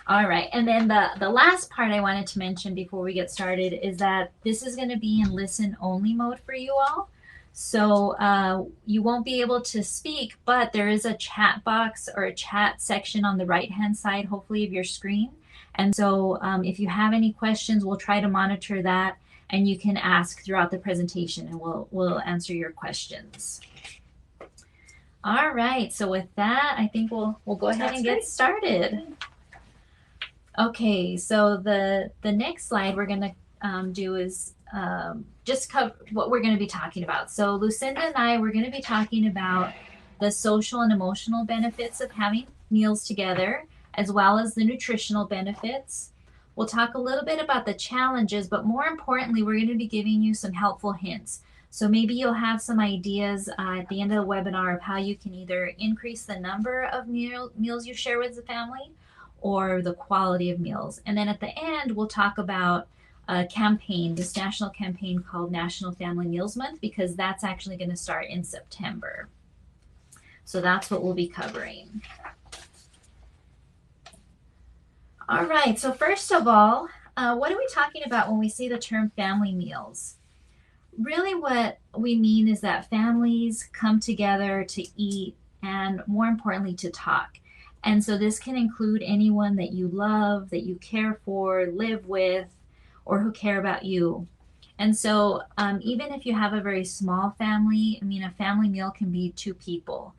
All right. And then the last part I wanted to mention before we get started is that this is going to be in listen only mode for you all. So you won't be able to speak, but there is a chat box or a chat section on the right hand side, hopefully, of your screen. And so if you have any questions, we'll try to monitor that and you can ask throughout the presentation and we'll answer your questions. All right. So with that, I think we'll go ahead and get started. Okay, so the next slide we're going to do is just cover what we're going to be talking about. So Lucinda and I, we're going to be talking about the social and emotional benefits of having meals together, as well as the nutritional benefits. We'll talk a little bit about the challenges, but more importantly, we're going to be giving you some helpful hints. So maybe you'll have some ideas at the end of the webinar of how you can either increase the number of meals you share with the family, or the quality of meals. And then at the end, we'll talk about a campaign, this national campaign called National Family Meals Month, because that's actually going to start in September. So that's what we'll be covering. All right, so first of all, what are we talking about when we say the term family meals? Really what we mean is that families come together to eat and, more importantly, to talk. And so this can include anyone that you love, that you care for, live with, or who care about you. And so even if you have a very small family, I mean, a family meal can be 2 people.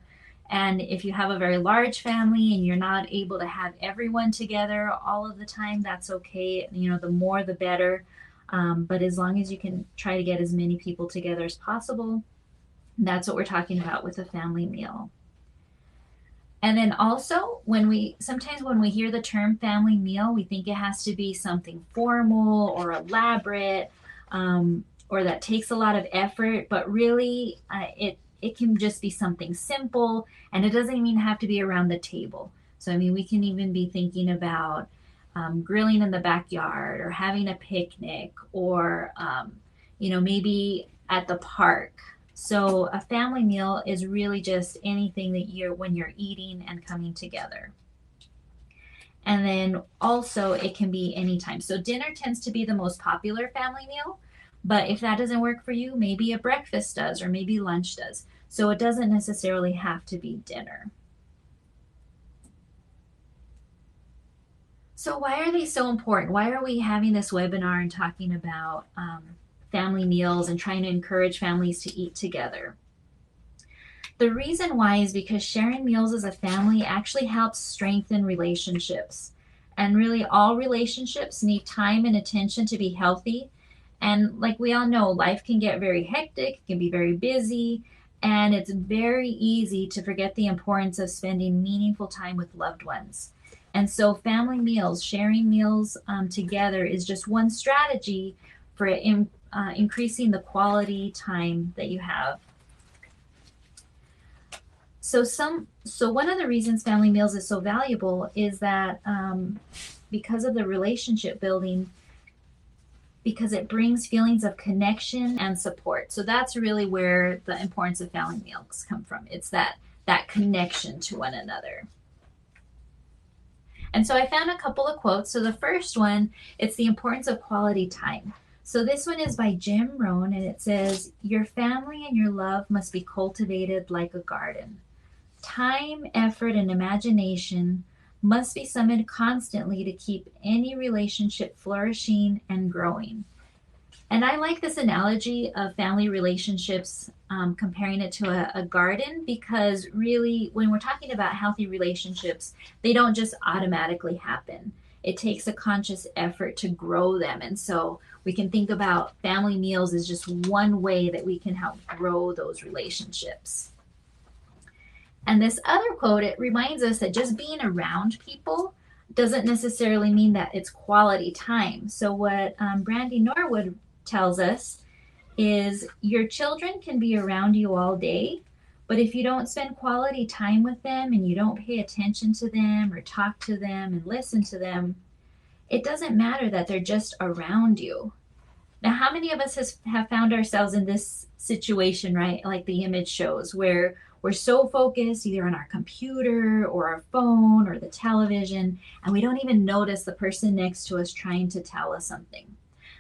And if you have a very large family and you're not able to have everyone together all of the time, that's okay. You know, the more the better. But as long as you can try to get as many people together as possible, that's what we're talking about with a family meal. And then also, sometimes when we hear the term family meal, we think it has to be something formal or elaborate, or that takes a lot of effort. But really, it can just be something simple, and it doesn't even have to be around the table. So I mean, we can even be thinking about grilling in the backyard, or having a picnic, or maybe at the park. So a family meal is really just anything that when you're eating and coming together. And then also it can be anytime. So dinner tends to be the most popular family meal, but if that doesn't work for you, maybe a breakfast does, or maybe lunch does. So it doesn't necessarily have to be dinner. So why are they so important? Why are we having this webinar and talking about family meals and trying to encourage families to eat together? The reason why is because sharing meals as a family actually helps strengthen relationships. And really, all relationships need time and attention to be healthy. And like we all know, life can get very hectic, it can be very busy, and it's very easy to forget the importance of spending meaningful time with loved ones. And so family meals, sharing meals together is just one strategy for increasing the quality time that you have. So one of the reasons family meals is so valuable is that because of the relationship building, because it brings feelings of connection and support. So that's really where the importance of family meals come from. It's that connection to one another. And so I found a couple of quotes. So the first one, it's the importance of quality time. So this one is by Jim Rohn, and it says, "Your family and your love must be cultivated like a garden. Time, effort, and imagination must be summoned constantly to keep any relationship flourishing and growing." And I like this analogy of family relationships, comparing it to a garden, because really, when we're talking about healthy relationships, they don't just automatically happen. It takes a conscious effort to grow them. And so we can think about family meals as just one way that we can help grow those relationships. And this other quote, it reminds us that just being around people doesn't necessarily mean that it's quality time. So what Brandy Norwood tells us is, your children can be around you all day, but if you don't spend quality time with them and you don't pay attention to them or talk to them and listen to them, it doesn't matter that they're just around you. Now, how many of us have found ourselves in this situation, right? Like the image shows, where we're so focused either on our computer or our phone or the television, and we don't even notice the person next to us trying to tell us something.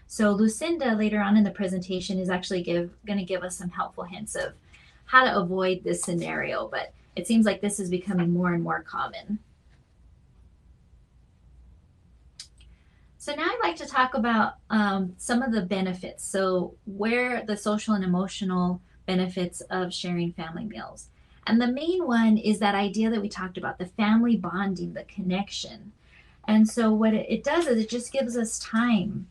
So Lucinda later on in the presentation is actually going to give us some helpful hints of how to avoid this scenario, but it seems like this is becoming more and more common. So now I'd like to talk about some of the benefits. So where the social and emotional benefits of sharing family meals. And the main one is that idea that we talked about, the family bonding, the connection. And so what it does is it just gives us time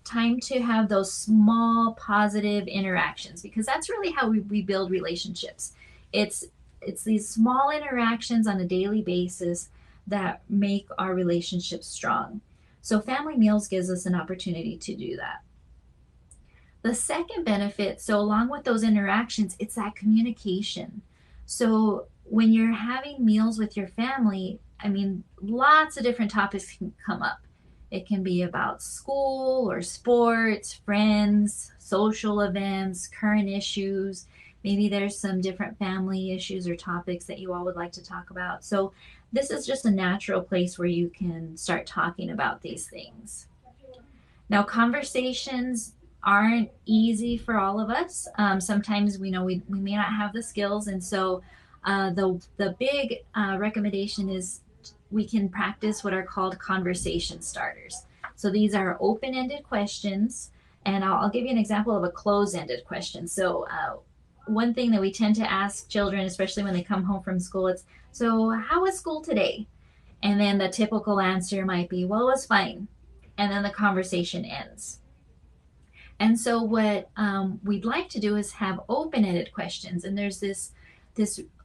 to have those small positive interactions, because that's really how we build relationships. It's these small interactions on a daily basis that make our relationships strong. So family meals gives us an opportunity to do that. The second benefit, so along with those interactions, it's that communication. So when you're having meals with your family, I mean, lots of different topics can come up. It can be about school or sports, friends, social events, current issues. Maybe there's some different family issues or topics that you all would like to talk about. So this is just a natural place where you can start talking about these things. Now, conversations aren't easy for all of us. Sometimes we know we may not have the skills, and so the big recommendation is we can practice what are called conversation starters. So these are open-ended questions, and I'll give you an example of a closed-ended question. So one thing that we tend to ask children, especially when they come home from school, it's, so how was school today? And then the typical answer might be, well, it was fine. And then the conversation ends. And so what we'd like to do is have open-ended questions. And there's this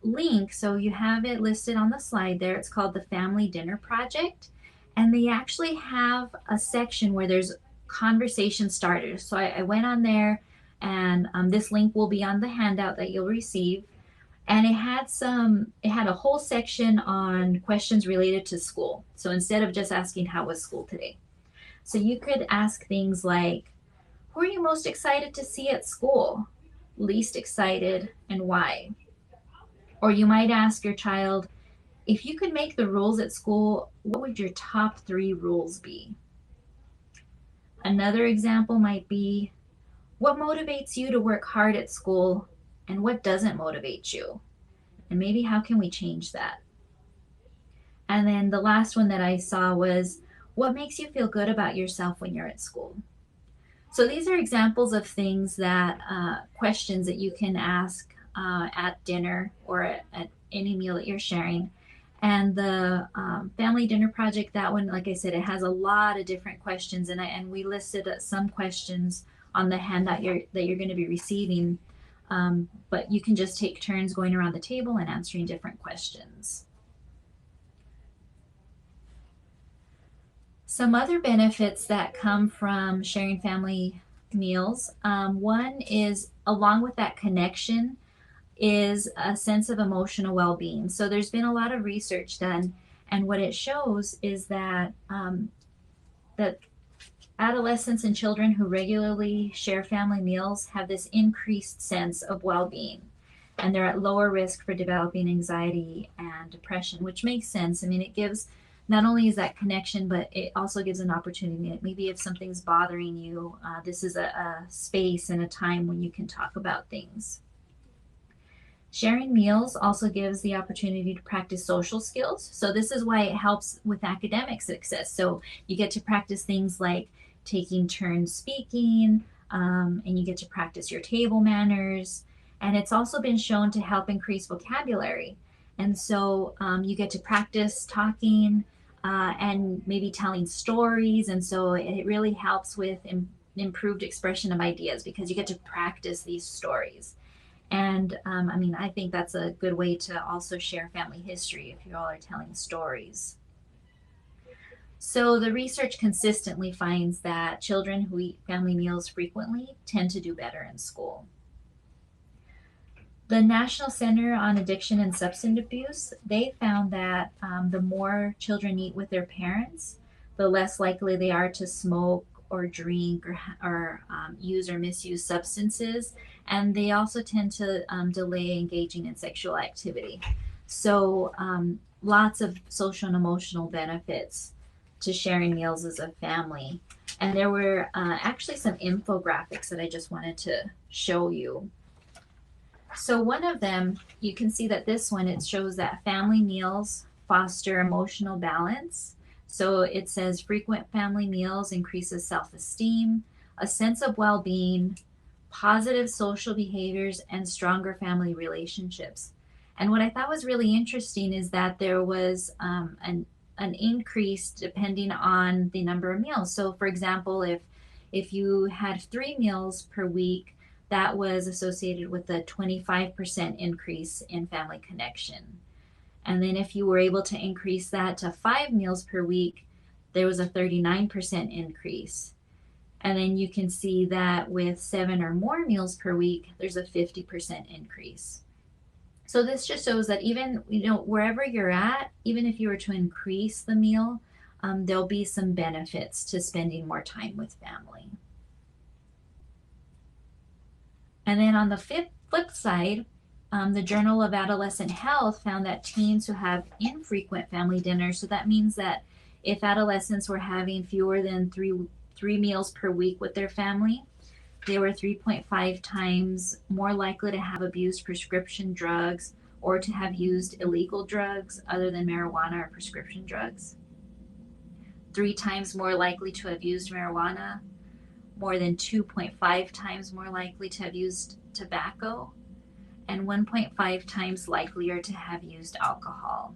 link, so you have it listed on the slide there. It's called the Family Dinner Project. And they actually have a section where there's conversation starters. So I went on there, and this link will be on the handout that you'll receive. And it had a whole section on questions related to school. So instead of just asking, how was school today? So you could ask things like, who are you most excited to see at school? Least excited, and why? Or you might ask your child, if you could make the rules at school, what would your top 3 rules be? Another example might be, what motivates you to work hard at school, and what doesn't motivate you? And maybe how can we change that? And then the last one that I saw was, what makes you feel good about yourself when you're at school? So these are examples of things that, questions that you can ask at dinner or at any meal that you're sharing. And the Family Dinner Project, that one, like I said, it has a lot of different questions, and we listed some questions on the handout that you're going to be receiving. But you can just take turns going around the table and answering different questions. Some other benefits that come from sharing family meals. One is, along with that connection, is a sense of emotional well-being. So there's been a lot of research done, and what it shows is that that adolescents and children who regularly share family meals have this increased sense of well-being, and they're at lower risk for developing anxiety and depression, which makes sense. I mean, it gives, not only is that connection, but it also gives an opportunity. Maybe if something's bothering you, this is a space and a time when you can talk about things. Sharing meals also gives the opportunity to practice social skills. So this is why it helps with academic success. So you get to practice things like taking turns speaking, and you get to practice your table manners. And it's also been shown to help increase vocabulary. And so you get to practice talking and maybe telling stories. And so it really helps with improved expression of ideas, because you get to practice these stories. And I mean, I think that's a good way to also share family history if you all are telling stories. So the research consistently finds that children who eat family meals frequently tend to do better in school. The National Center on Addiction and Substance Abuse, they found that the more children eat with their parents, the less likely they are to smoke or drink or use or misuse substances, and they also tend to delay engaging in sexual activity. So lots of social and emotional benefits to sharing meals as a family. And there were actually some infographics that I just wanted to show you. So one of them, you can see that this one, it shows that family meals foster emotional balance. So it says frequent family meals increases self-esteem, a sense of well-being, positive social behaviors, and stronger family relationships. And what I thought was really interesting is that there was an increase depending on the number of meals. So for example, if you had 3 meals per week, that was associated with a 25% increase in family connection. And then if you were able to increase that to 5 meals per week, there was a 39% increase. And then you can see that with 7 or more meals per week, there's a 50% increase. So this just shows that even, wherever you're at, even if you were to increase the meal, there'll be some benefits to spending more time with family. And then on the flip side, the Journal of Adolescent Health found that teens who have infrequent family dinners, so that means that if adolescents were having fewer than three meals per week with their family, they were 3.5 times more likely to have abused prescription drugs or to have used illegal drugs other than marijuana or prescription drugs. 3 times more likely to have used marijuana, more than 2.5 times more likely to have used tobacco, and 1.5 times likelier to have used alcohol.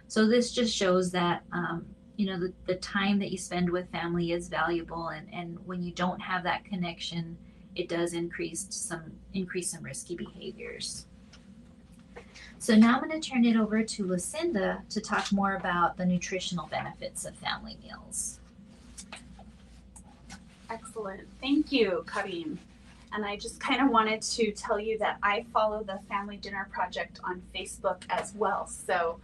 So this just shows that the time that you spend with family is valuable, and when you don't have that connection, it does increase some risky behaviors. So now I'm going to turn it over to Lucinda to talk more about the nutritional benefits of family meals. Excellent. Thank you, Karim. And I just kind of wanted to tell you that I follow the Family Dinner Project on Facebook as well. So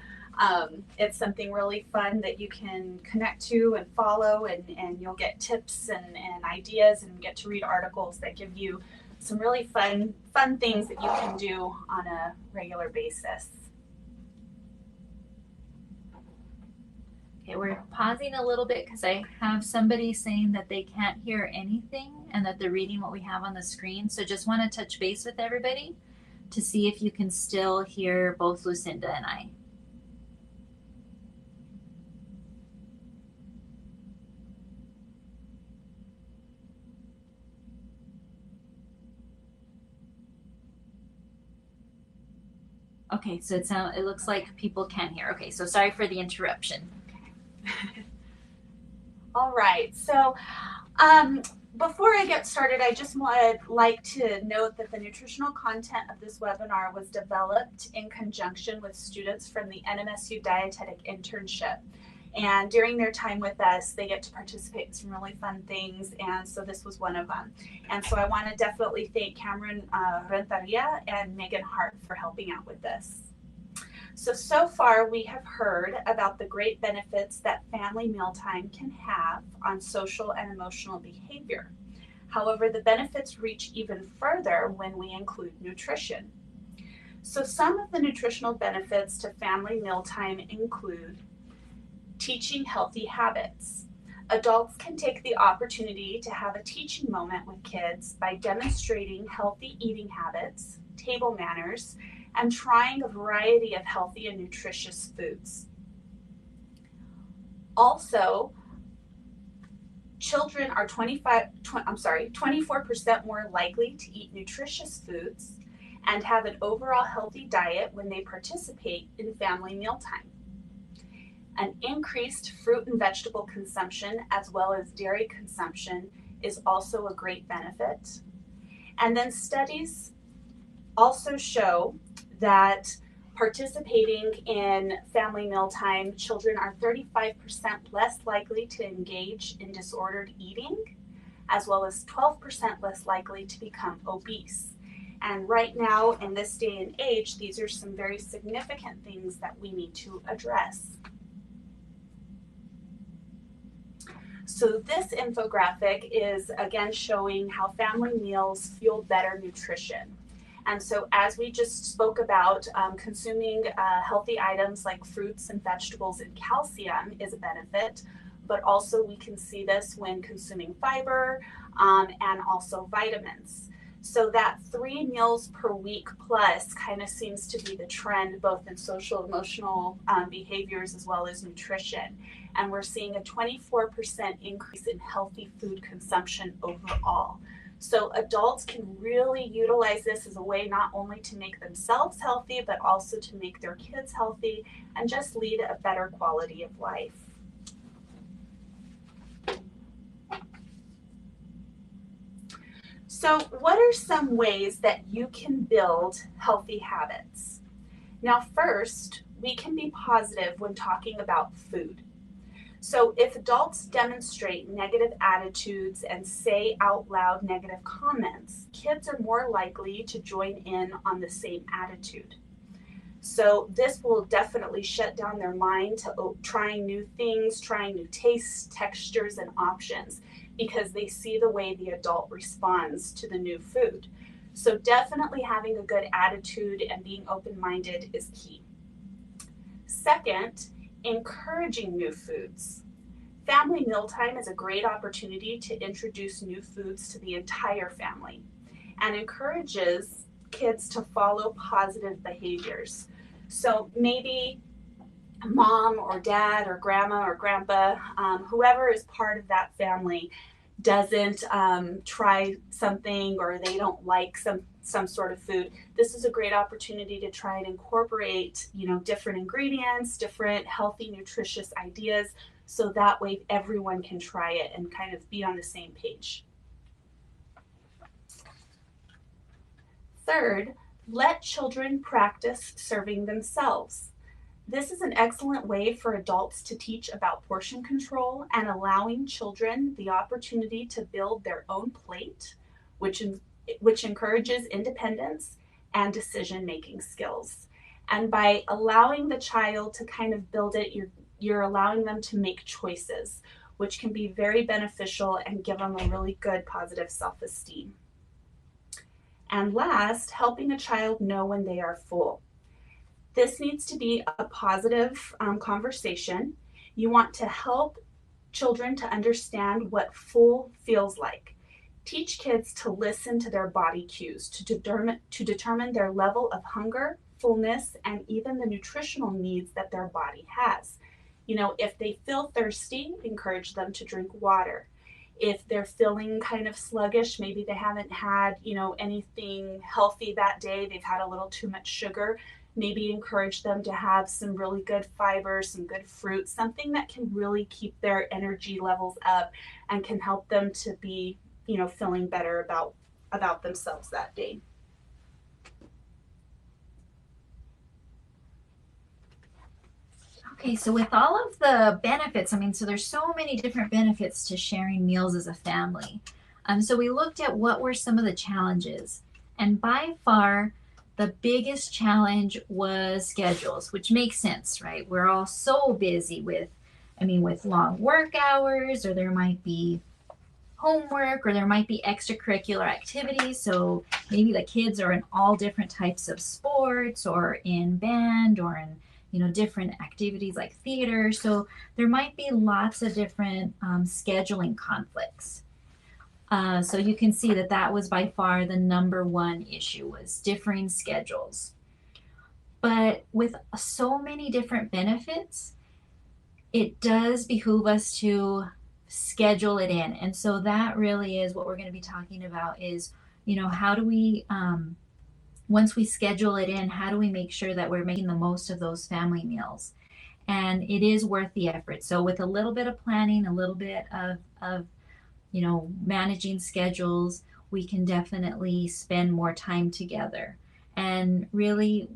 it's something really fun that you can connect to and follow, and you'll get tips and ideas and get to read articles that give you some really fun things that you can do on a regular basis. Okay, we're pausing a little bit because I have somebody saying that they can't hear anything and that they're reading what we have on the screen. So just want to touch base with everybody to see if you can still hear both Lucinda and I. Okay, so it looks like people can hear. Okay, so sorry for the interruption. All right, so before I get started, I just would like to note that the nutritional content of this webinar was developed in conjunction with students from the NMSU Dietetic Internship. And during their time with us, they get to participate in some really fun things, and so this was one of them. And so I want to definitely thank Cameron Renteria and Megan Hart for helping out with this. So far we have heard about the great benefits that family mealtime can have on social and emotional behavior. However, the benefits reach even further when we include nutrition. So some of the nutritional benefits to family mealtime include teaching healthy habits. Adults can take the opportunity to have a teaching moment with kids by demonstrating healthy eating habits, table manners, and trying a variety of healthy and nutritious foods. Also, children are 24% more likely to eat nutritious foods and have an overall healthy diet when they participate in family mealtime. An increased fruit and vegetable consumption as well as dairy consumption is also a great benefit. And then studies also show that participating in family mealtime, children are 35% less likely to engage in disordered eating, as well as 12% less likely to become obese. And right now, in this day and age, these are some very significant things that we need to address. So this infographic is again showing how family meals fuel better nutrition. And so, as we just spoke about, consuming healthy items like fruits and vegetables and calcium is a benefit, but also we can see this when consuming fiber and also vitamins. So, that 3 meals per week plus kind of seems to be the trend both in social emotional behaviors as well as nutrition. And we're seeing a 24% increase in healthy food consumption overall. So adults can really utilize this as a way not only to make themselves healthy, but also to make their kids healthy and just lead a better quality of life. So what are some ways that you can build healthy habits? Now, first, we can be positive when talking about food. So if adults demonstrate negative attitudes and say out loud negative comments, kids are more likely to join in on the same attitude. So this will definitely shut down their mind to trying new things, trying new tastes, textures, and options because they see the way the adult responds to the new food. So definitely having a good attitude and being open-minded is key. Second, encouraging new foods. Family mealtime is a great opportunity to introduce new foods to the entire family and encourages kids to follow positive behaviors. So maybe mom or dad or grandma or grandpa, whoever is part of that family, doesn't try something or they don't like some sort of food. This is a great opportunity to try and incorporate, different ingredients, different healthy, nutritious ideas, so that way everyone can try it and kind of be on the same page. Third, let children practice serving themselves. This is an excellent way for adults to teach about portion control and allowing children the opportunity to build their own plate, which encourages independence and decision-making skills. And by allowing the child to kind of build it, you're allowing them to make choices, which can be very beneficial and give them a really good positive self-esteem. And last, helping a child know when they are full. This needs to be a positive conversation. You want to help children to understand what full feels like. Teach kids to listen to their body cues to determine their level of hunger, fullness, and even the nutritional needs that their body has. If they feel thirsty, encourage them to drink water. If they're feeling kind of sluggish, maybe they haven't had, anything healthy that day, they've had a little too much sugar, maybe encourage them to have some really good fiber, some good fruit, something that can really keep their energy levels up and can help them to be, feeling better about themselves that day. Okay, so with all of the benefits, so there's so many different benefits to sharing meals as a family. So we looked at what were some of the challenges, and by far the biggest challenge was schedules, which makes sense, right? We're all so busy with long work hours, or there might be homework, or there might be extracurricular activities. So maybe the kids are in all different types of sports or in band or in different activities like theater. So there might be lots of different scheduling conflicts. So you can see that was by far the number one issue, was differing schedules. But with so many different benefits, it does behoove us to schedule it in. And so that really is what we're going to be talking about is, how do we, once we schedule it in, how do we make sure that we're making the most of those family meals? And it is worth the effort. So with a little bit of planning, a little bit of managing schedules, we can definitely spend more time together. And really,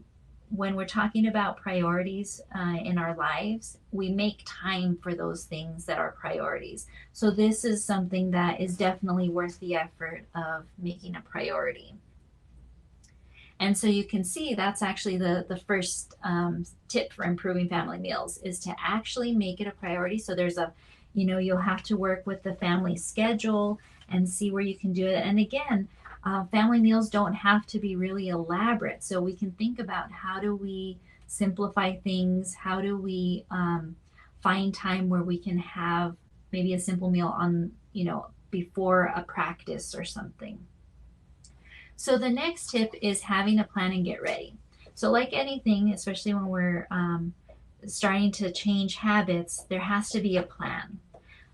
when we're talking about priorities in our lives, we make time for those things that are priorities. So this is something that is definitely worth the effort of making a priority. And so you can see that's actually the first tip for improving family meals, is to actually make it a priority. So there's You'll have to work with the family schedule and see where you can do it. And again, family meals don't have to be really elaborate. So we can think about how do we simplify things? How do we find time where we can have maybe a simple meal on, before a practice or something. So the next tip is having a plan and get ready. So, like anything, especially when we're starting to change habits, there has to be a plan.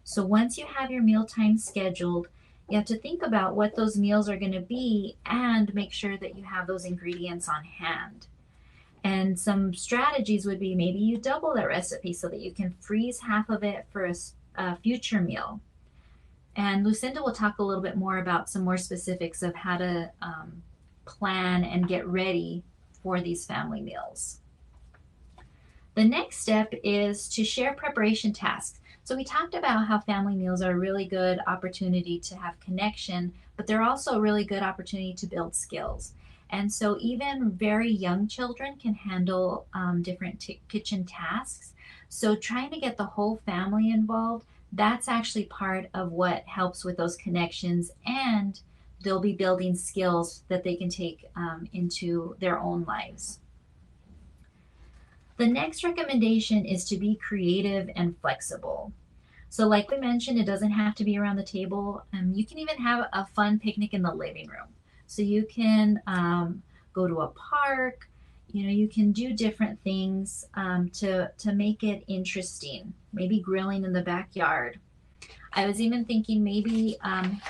So once you have your meal time scheduled, you have to think about what those meals are going to be and make sure that you have those ingredients on hand. And some strategies would be maybe you double that recipe so that you can freeze half of it for a future meal. And Lucinda will talk a little bit more about some more specifics of how to plan and get ready for these family meals. The next step is to share preparation tasks. So we talked about how family meals are a really good opportunity to have connection, but they're also a really good opportunity to build skills. And so even very young children can handle different kitchen tasks. So trying to get the whole family involved, that's actually part of what helps with those connections, and they'll be building skills that they can take into their own lives. The next recommendation is to be creative and flexible. So, like we mentioned, it doesn't have to be around the table. You can even have a fun picnic in the living room. So, you can go to a park. You can do different things to make it interesting. Maybe grilling in the backyard. I was even thinking maybe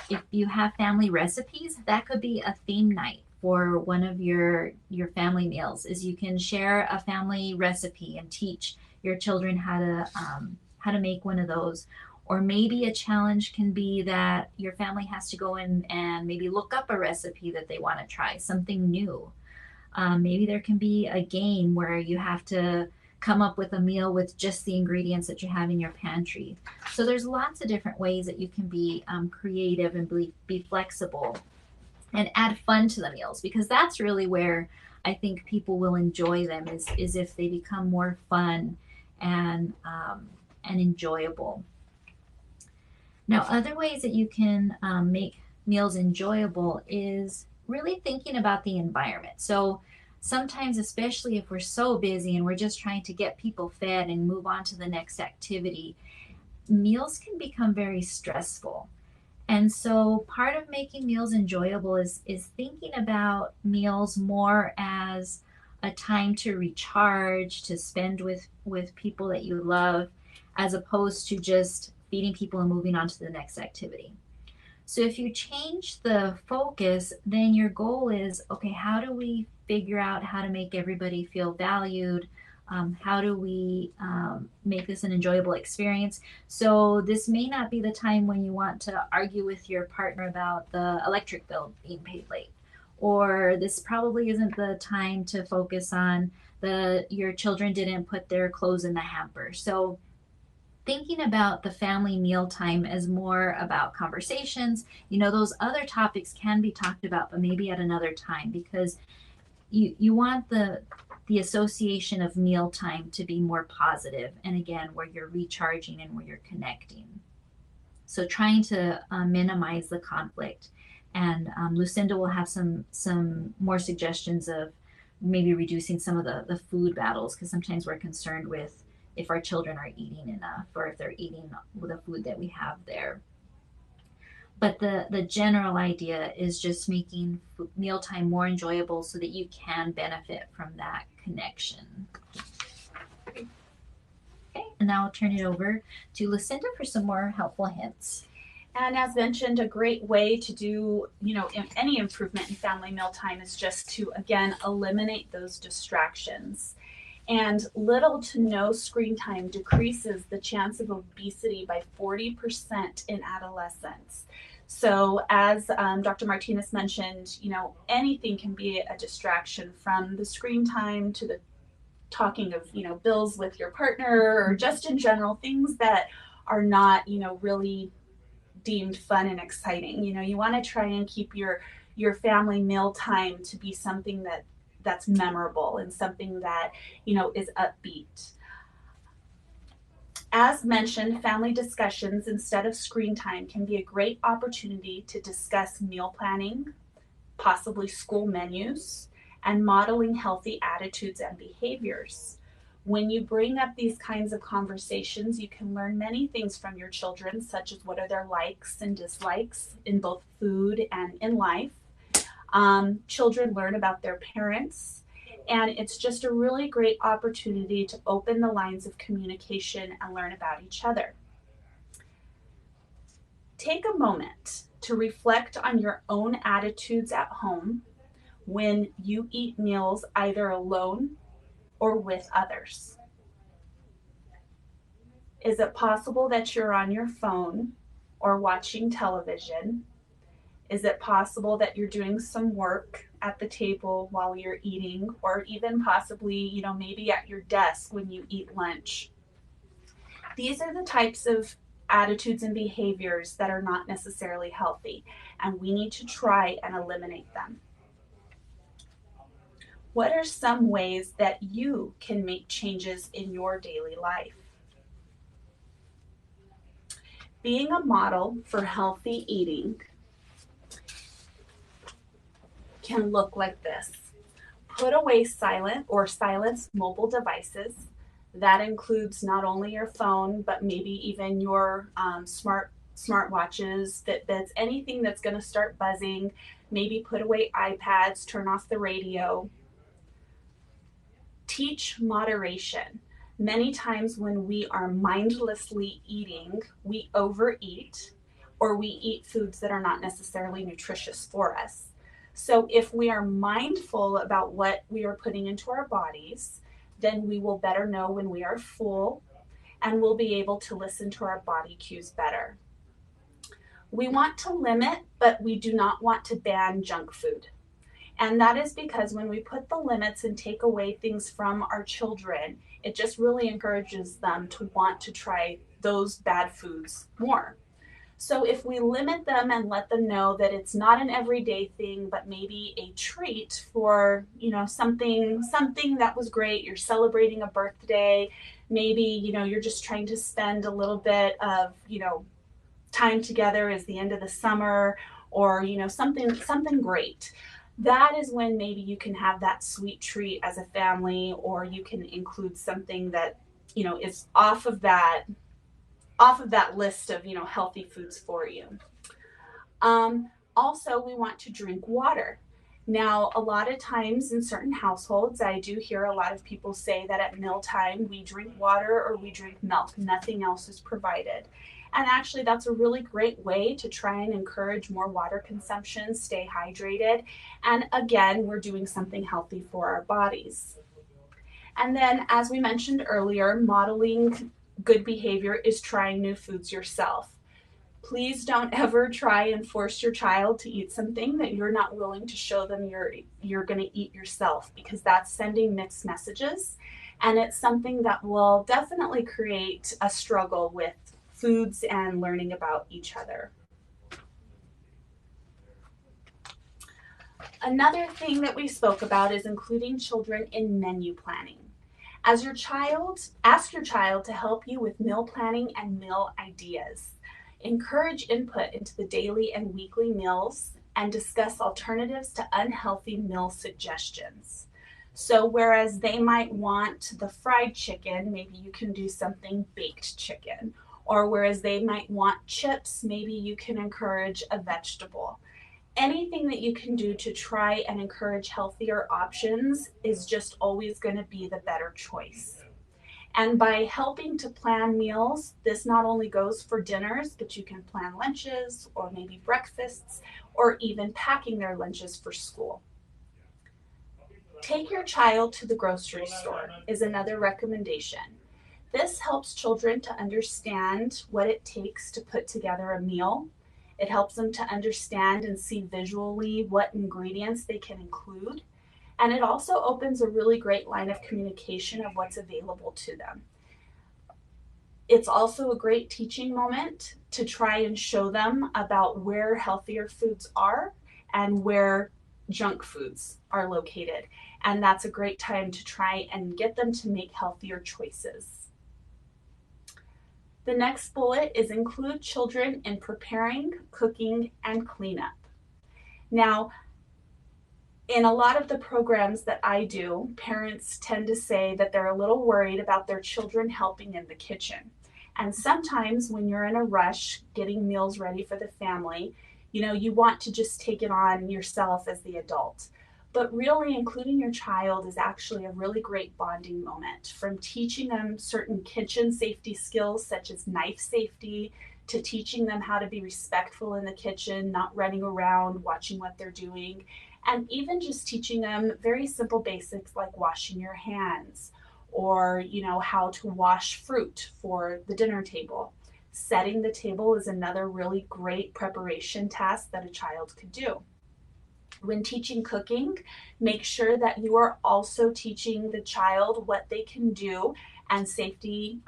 if you have family recipes, that could be a theme night for one of your family meals. Is you can share a family recipe and teach your children how to make one of those. Or maybe a challenge can be that your family has to go in and maybe look up a recipe that they want to try, something new. Maybe there can be a game where you have to come up with a meal with just the ingredients that you have in your pantry. So there's lots of different ways that you can be creative and be flexible and add fun to the meals, because that's really where I think people will enjoy them is if they become more fun and enjoyable. Now, other ways that you can make meals enjoyable is really thinking about the environment. So sometimes, especially if we're so busy and we're just trying to get people fed and move on to the next activity, meals can become very stressful. And so part of making meals enjoyable is thinking about meals more as a time to recharge, to spend with people that you love, as opposed to just feeding people and moving on to the next activity. So if you change the focus, then your goal is, okay, how do we figure out how to make everybody feel valued? How do we make this an enjoyable experience? So this may not be the time when you want to argue with your partner about the electric bill being paid late. Or this probably isn't the time to focus on your children didn't put their clothes in the hamper. So thinking about the family mealtime as more about conversations, those other topics can be talked about, but maybe at another time, because you want the association of mealtime to be more positive, and again, where you're recharging and where you're connecting. So trying to minimize the conflict. And Lucinda will have some more suggestions of maybe reducing some of the food battles, because sometimes we're concerned with if our children are eating enough or if they're eating the food that we have there. But the general idea is just making mealtime more enjoyable so that you can benefit from that connection. Okay, and now I'll turn it over to Lucinda for some more helpful hints. And as mentioned, a great way to do, any improvement in family mealtime is just to, again, eliminate those distractions. And little to no screen time decreases the chance of obesity by 40% in adolescents. So as Dr. Martinez mentioned, anything can be a distraction, from the screen time to the talking of, bills with your partner, or just in general, things that are not, really deemed fun and exciting. You want to try and keep your family meal time to be something that's memorable and something that is upbeat. As mentioned, family discussions instead of screen time can be a great opportunity to discuss meal planning, possibly school menus, and modeling healthy attitudes and behaviors. When you bring up these kinds of conversations, you can learn many things from your children, such as what are their likes and dislikes in both food and in life. Children learn about their parents, and it's just a really great opportunity to open the lines of communication and learn about each other. Take a moment to reflect on your own attitudes at home when you eat meals either alone or with others. Is it possible that you're on your phone or watching television? Is it possible that you're doing some work at the table while you're eating, or even possibly, maybe at your desk when you eat lunch? These are the types of attitudes and behaviors that are not necessarily healthy, and we need to try and eliminate them. What are some ways that you can make changes in your daily life? Being a model for healthy eating can look like this. Put away silence mobile devices. That includes not only your phone, but maybe even your smartwatches, Fitbits, anything that's going to start buzzing. Maybe put away iPads, turn off the radio. Teach moderation. Many times when we are mindlessly eating, we overeat or we eat foods that are not necessarily nutritious for us. So if we are mindful about what we are putting into our bodies, then we will better know when we are full, and we'll be able to listen to our body cues better. We want to limit, but we do not want to ban junk food. And that is because when we put the limits and take away things from our children, it just really encourages them to want to try those bad foods more. So if we limit them and let them know that it's not an everyday thing, but maybe a treat for, something that was great, you're celebrating a birthday, maybe, you're just trying to spend a little bit of, time together as the end of the summer, or, something great. That is when maybe you can have that sweet treat as a family, or you can include something that, is off of that list of, healthy foods for you. Also, we want to drink water. Now, a lot of times in certain households, I do hear a lot of people say that at mealtime we drink water or we drink milk. Nothing else is provided. And actually, that's a really great way to try and encourage more water consumption, stay hydrated. And again, we're doing something healthy for our bodies. And then, as we mentioned earlier, modeling good behavior is trying new foods yourself. Please don't ever try and force your child to eat something that you're not willing to show them you're going to eat yourself, because that's sending mixed messages, and it's something that will definitely create a struggle with foods and learning about each other. Another thing that we spoke about is including children in menu planning. Ask your child to help you with meal planning and meal ideas. Encourage input into the daily and weekly meals and discuss alternatives to unhealthy meal suggestions. So whereas they might want the fried chicken, maybe you can do something baked chicken. Or whereas they might want chips, maybe you can encourage a vegetable. Anything that you can do to try and encourage healthier options is just always going to be the better choice. And by helping to plan meals, this not only goes for dinners, but you can plan lunches or maybe breakfasts, or even packing their lunches for school. Take your child to the grocery store is another recommendation. This helps children to understand what it takes to put together a meal. It helps them to understand and see visually what ingredients they can include. And it also opens a really great line of communication of what's available to them. It's also a great teaching moment to try and show them about where healthier foods are and where junk foods are located. And that's a great time to try and get them to make healthier choices. The next bullet is include children in preparing, cooking, and cleanup. Now, in a lot of the programs that I do, parents tend to say that they're a little worried about their children helping in the kitchen. And sometimes when you're in a rush getting meals ready for the family, you want to just take it on yourself as the adult. But really, including your child is actually a really great bonding moment, from teaching them certain kitchen safety skills, such as knife safety, to teaching them how to be respectful in the kitchen, not running around, watching what they're doing, and even just teaching them very simple basics like washing your hands, or how to wash fruit for the dinner table. Setting the table is another really great preparation task that a child could do. When teaching cooking, make sure that you are also teaching the child what they can do, and safety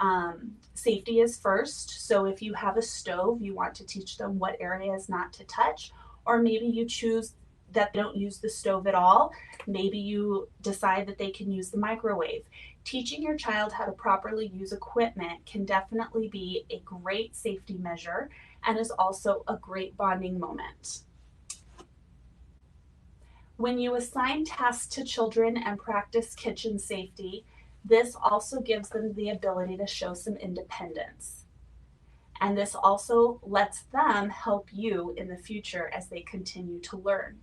is first. So if you have a stove, you want to teach them what areas not to touch, or maybe you choose that they don't use the stove at all. Maybe you decide that they can use the microwave. Teaching your child how to properly use equipment can definitely be a great safety measure and is also a great bonding moment. When you assign tasks to children and practice kitchen safety, this also gives them the ability to show some independence. And this also lets them help you in the future as they continue to learn.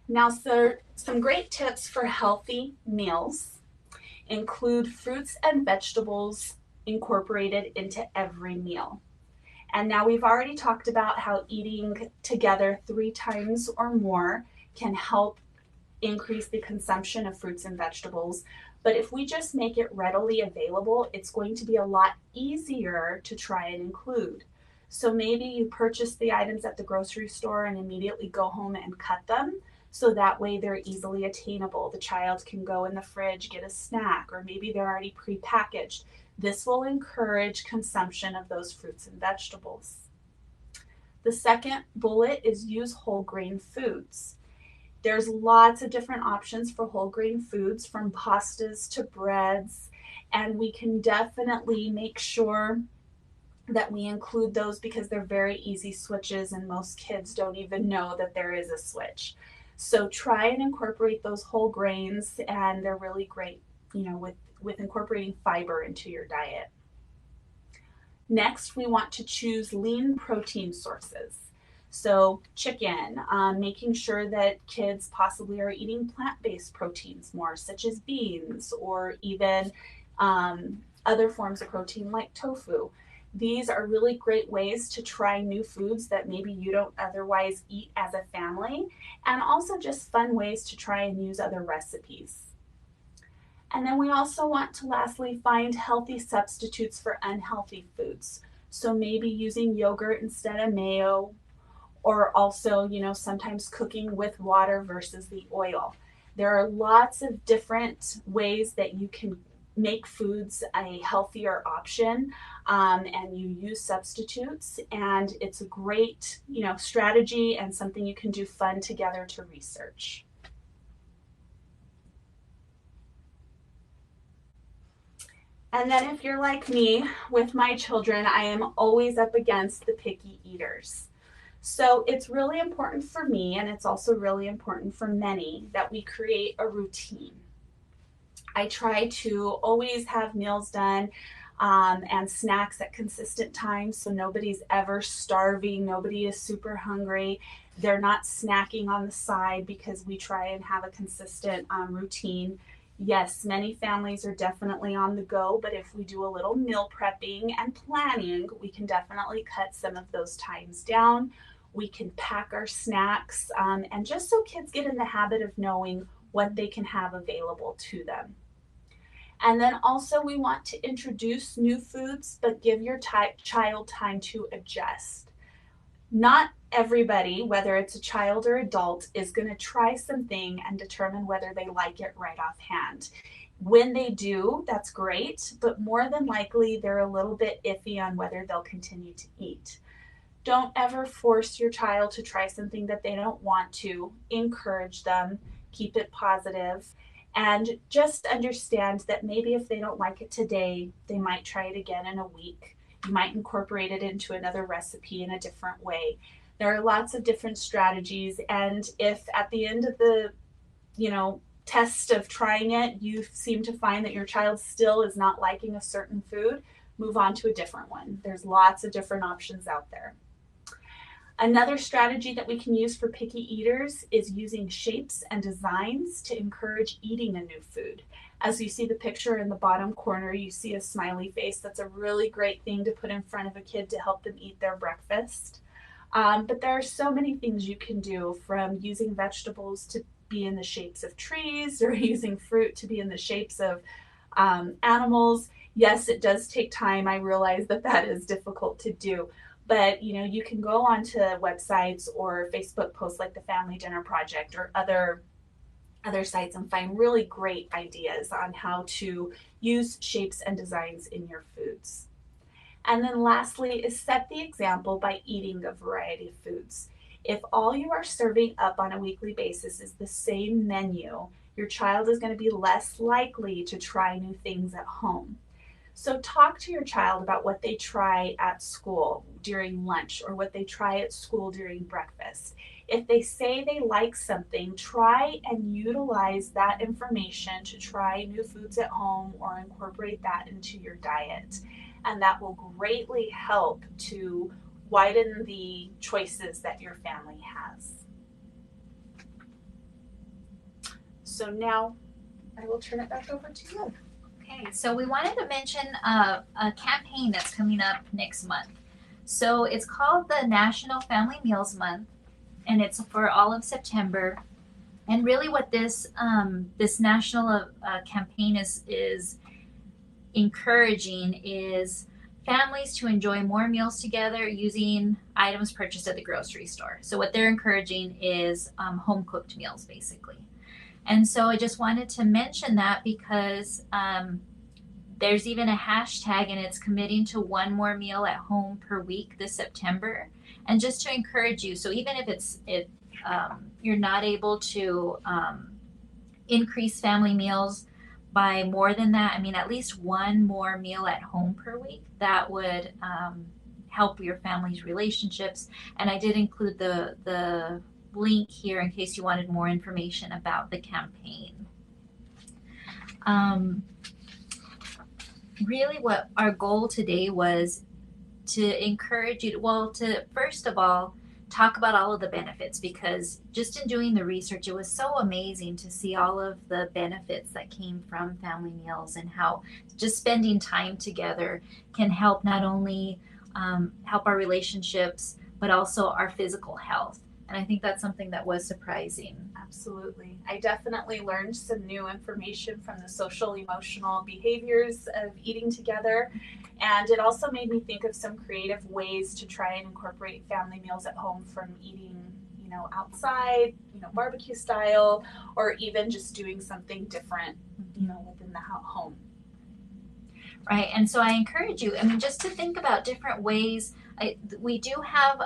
Now, some great tips for healthy meals include fruits and vegetables incorporated into every meal. And now we've already talked about how eating together 3 times or more can help increase the consumption of fruits and vegetables. But if we just make it readily available, it's going to be a lot easier to try and include. So maybe you purchase the items at the grocery store and immediately go home and cut them. So that way they're easily attainable. The child can go in the fridge, get a snack, or maybe they're already prepackaged. This will encourage consumption of those fruits and vegetables. The second bullet is use whole grain foods. There's lots of different options for whole grain foods, from pastas to breads, and we can definitely make sure that we include those because they're very easy switches and most kids don't even know that there is a switch. So try and incorporate those whole grains, and they're really great, with incorporating fiber into your diet. Next, we want to choose lean protein sources. So chicken, making sure that kids possibly are eating plant-based proteins more, such as beans, or even other forms of protein like tofu. These are really great ways to try new foods that maybe you don't otherwise eat as a family, and also just fun ways to try and use other recipes. And then we also want to lastly find healthy substitutes for unhealthy foods. So maybe using yogurt instead of mayo, or also, sometimes cooking with water versus the oil. There are lots of different ways that you can make foods a healthier option, and you use substitutes, and it's a great strategy and something you can do fun together to research. And then if you're like me with my children, I am always up against the picky eaters. So it's really important for me, and it's also really important for many, that we create a routine. I try to always have meals done and snacks at consistent times, so nobody's ever starving, nobody is super hungry, they're not snacking on the side, because we try and have a consistent routine. Yes, many families are definitely on the go, but if we do a little meal prepping and planning, we can definitely cut some of those times down. We can pack our snacks, and just so kids get in the habit of knowing what they can have available to them. And then also we want to introduce new foods, but give your child time to adjust. Not everybody, whether it's a child or adult, is going to try something and determine whether they like it right offhand. When they do, that's great, but more than likely they're a little bit iffy on whether they'll continue to eat. Don't ever force your child to try something that they don't want to. Encourage them, keep it positive, And just understand that maybe if they don't like it today, they might try it again in a week. You might incorporate it into another recipe in a different way. There are lots of different strategies. And if at the end of the, test of trying it, you seem to find that your child still is not liking a certain food, move on to a different one. There's lots of different options out there. Another strategy that we can use for picky eaters is using shapes and designs to encourage eating a new food. As you see the picture in the bottom corner, you see a smiley face. That's a really great thing to put in front of a kid to help them eat their breakfast. But there are so many things you can do, from using vegetables to be in the shapes of trees, or using fruit to be in the shapes of animals. Yes, it does take time. I realize that that is difficult to do. But you can go onto websites or Facebook posts like the Family Dinner Project or other sites and find really great ideas on how to use shapes and designs in your foods. And then lastly is set the example by eating a variety of foods. If all you are serving up on a weekly basis is the same menu, your child is going to be less likely to try new things at home. So talk to your child about what they try at school during lunch, or what they try at school during breakfast. If they say they like something, try and utilize that information to try new foods at home or incorporate that into your diet. And that will greatly help to widen the choices that your family has. So now I will turn it back over to you. Okay, so we wanted to mention a campaign that's coming up next month. So it's called the National Family Meals Month, and it's for all of September. And really, what this national campaign is encouraging is families to enjoy more meals together using items purchased at the grocery store. So what they're encouraging is home cooked meals, basically. And so I just wanted to mention that because there's even a hashtag, and it's committing to one more meal at home per week this September. And just to encourage you, so even if you're not able to increase family meals by more than that, I mean, at least one more meal at home per week, that would help your family's relationships. And I did include the link here in case you wanted more information about the campaign. Really, what our goal today was to encourage you to first of all talk about all of the benefits, because just in doing the research, it was so amazing to see all of the benefits that came from family meals, and how just spending time together can help not only help our relationships, but also our physical health. And I think that's something that was surprising. Absolutely. I definitely learned some new information from the social emotional behaviors of eating together. And it also made me think of some creative ways to try and incorporate family meals at home, from eating, outside, barbecue style, or even just doing something different, within the home. Right. And so I encourage you, I mean, just to think about different ways. We do have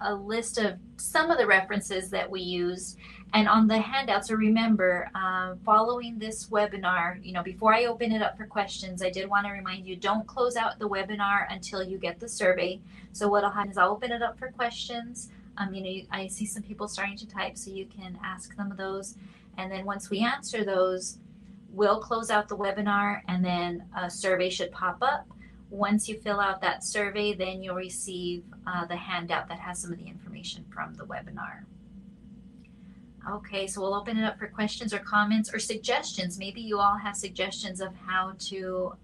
a list of some of the references that we used, and on the handout. So remember, following this webinar, before I open it up for questions, I did want to remind you, don't close out the webinar until you get the survey. So what I'll have is I'll open it up for questions. I see some people starting to type, so you can ask them those. And then once we answer those, we'll close out the webinar, and then a survey should pop up. Once you fill out that survey, then you'll receive the handout that has some of the information from the webinar. Okay, so we'll open it up for questions or comments or suggestions. Maybe you all have suggestions of how to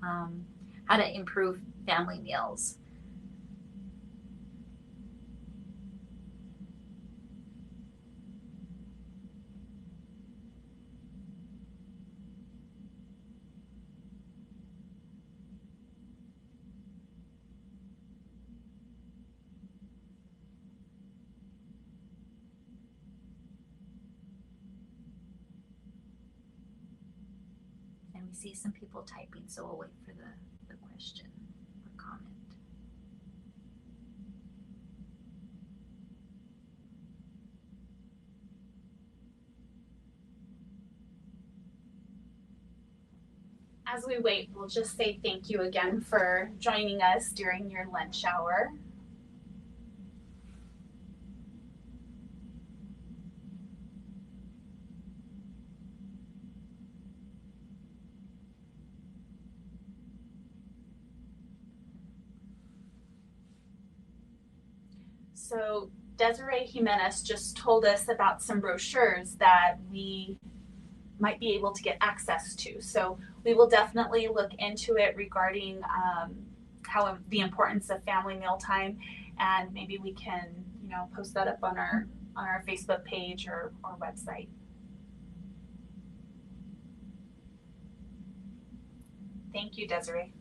improve family meals. And we see some people typing, so we'll wait for the question or comment. as we wait, we'll just say thank you again for joining us during your lunch hour. So Desiree Jimenez just told us about some brochures that we might be able to get access to. So we will definitely look into it regarding how the importance of family mealtime, and maybe we can, post that up on our Facebook page or website. Thank you, Desiree.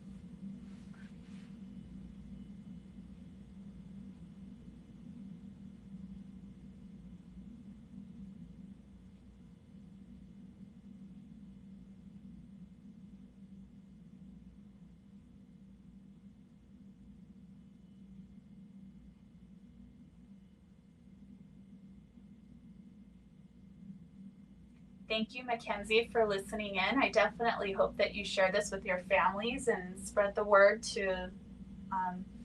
Thank you, Mackenzie, for listening in. I definitely hope that you share this with your families and spread the word to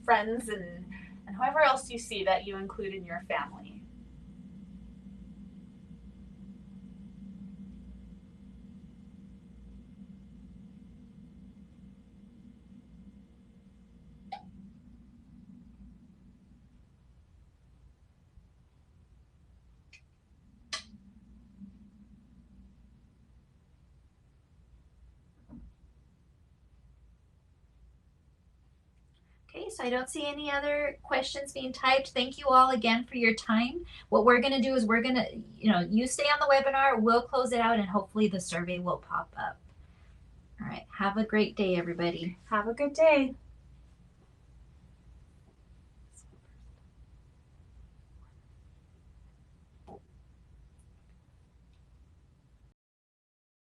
friends and whoever else you see that you include in your family. Okay, so I don't see any other questions being typed. Thank you all again for your time. What we're going to do is we're going to, you stay on the webinar, we'll close it out, and hopefully the survey will pop up. All right, have a great day, everybody. Have a good day.